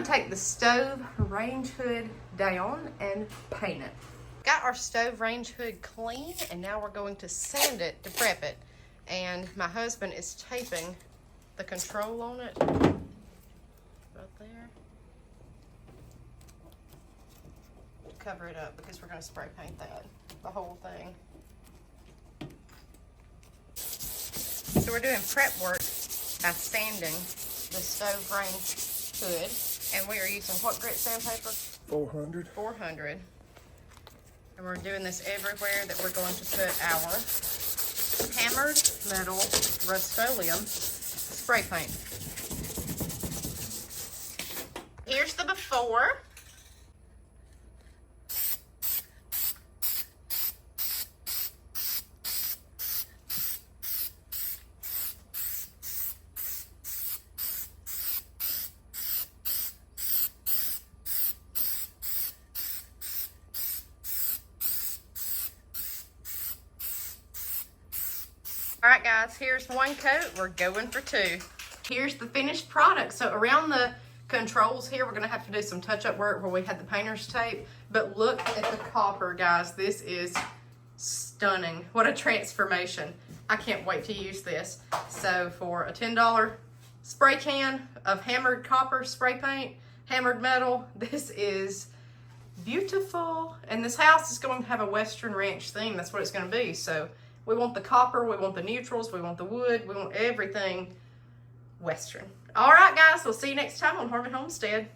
gonna take the stove range hood down and paint it. Got our stove range hood clean, and now we're going to sand it to prep it. And my husband is taping the control on it right there to cover it up, because we're gonna spray paint that, the whole thing. So we're doing prep work by sanding the stove range hood, and we are using what grit sandpaper? 400. 400. And we're doing this everywhere that we're going to put our hammered metal Rust-Oleum spray paint. Here's the before. All right, guys, here's one coat. We're going for two. Here's the finished product. So around the controls here, we're gonna have to do some touch-up work where we had the painter's tape. But look at the copper, guys. This is stunning. What a transformation. I can't wait to use this. So for a $10 spray can of hammered copper spray paint, hammered metal, this is beautiful. And this house is going to have a Western Ranch theme. That's what it's gonna be. So we want the copper, we want the neutrals, we want the wood, we want everything Western. All right, guys, we'll see you next time on Homestead.